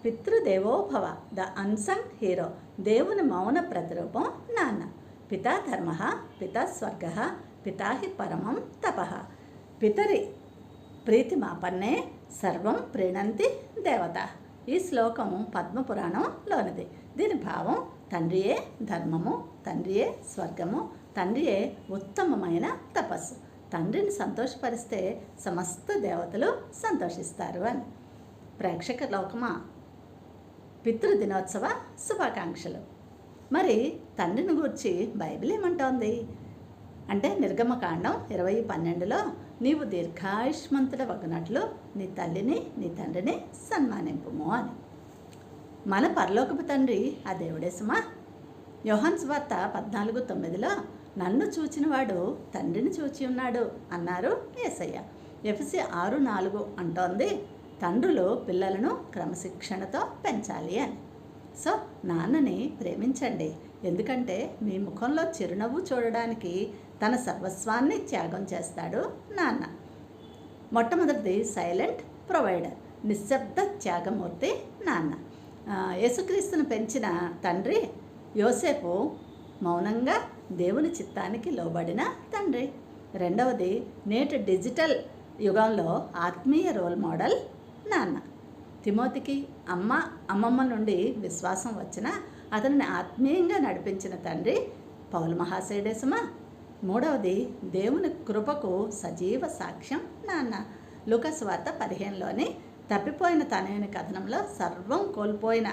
పితృదేవోభవ, the unsung hero, దేవుని మౌన ప్రతిరూపం నాన్న. పితా ధర్మ, పితా స్వర్గ, పితా హి పరమం తప. పితరి ప్రీతిమాపన్నే సర్వం ప్రీణంతి దేవత. ఈ శ్లోకం పద్మపురాణంలోనిది. దీని భావం తండ్రియే ధర్మము, తండ్రియే స్వర్గము, తండ్రియే ఉత్తమమైన తపస్సు. తండ్రిని సంతోషపరిస్తే సమస్త దేవతలు సంతోషిస్తారు అని. ప్రేక్షక లోకమా, పితృదినోత్సవ శుభాకాంక్షలు. మరి తండ్రిని గూర్చి బైబిల్ ఏమంటోంది అంటే, నిర్గమకాండం 20:12లో నీవు దీర్ఘాయుష్మంతుడ వగునట్లు నీ తల్లిని నీ తండ్రిని సన్మానింపుము అని. మన పరలోకపు తండ్రి ఆ దేవుడే సుమా. యోహాను సువార్త 14:9లో నన్ను చూచినవాడు తండ్రిని చూచి ఉన్నాడు అన్నారు యేసయ్య. ఎఫెసీ 6:4 అంటోంది తండ్రులు పిల్లలను క్రమశిక్షణతో పెంచాలి అని. సో నాన్నని ప్రేమించండి, ఎందుకంటే మీ ముఖంలో చిరునవ్వు చూడడానికి తన సర్వస్వాన్ని త్యాగం చేస్తాడు నాన్న. మొట్టమొదటిది సైలెంట్ ప్రొవైడర్, నిశ్శబ్ద త్యాగమూర్తి నాన్న. యేసుక్రీస్తును పెంచిన తండ్రి యోసేపు మౌనంగా దేవుని చిత్తానికి లోబడిన తండ్రి. రెండవది నేటి డిజిటల్ యుగంలో ఆత్మీయ రోల్ మోడల్ నాన్న. తిమోతికి అమ్మమ్మ నుండి విశ్వాసం వచ్చిన అతనిని ఆత్మీయంగా నడిపించిన తండ్రి పౌలు మహాశయుడే సుమా. మూడవది దేవుని కృపకు సజీవ సాక్ష్యం నాన్న. లూకాసు వార్త 15లోని తప్పిపోయిన తనయుని కథనంలో సర్వం కోల్పోయిన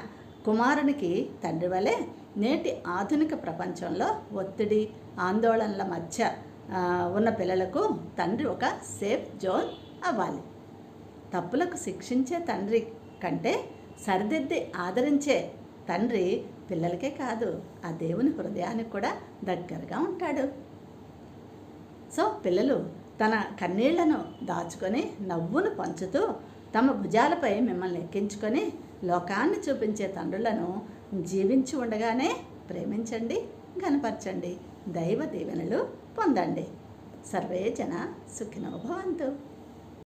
కుమారునికి తండ్రి వలె నేటి ఆధునిక ప్రపంచంలో ఒత్తిడి ఆందోళనల మధ్య ఉన్న పిల్లలకు తండ్రి ఒక సేఫ్ జోన్ అవ్వాలి. తప్పులకు శిక్షించే తండ్రి కంటే సరిదిద్ది ఆదరించే తండ్రి పిల్లలకే కాదు, ఆ దేవుని హృదయానికి కూడా దగ్గరగా ఉంటాడు. సో పిల్లలు తన కన్నీళ్లను దాచుకొని నవ్వును పంచుతూ తమ భుజాలపై మిమ్మల్ని ఎక్కించుకొని లోకాన్ని చూపించే తండ్రులను జీవించి ఉండగానే ప్రేమించండి, ఘనపరచండి, దైవ దీవెనలు పొందండి. సర్వే జన సుఖినో భవంతు.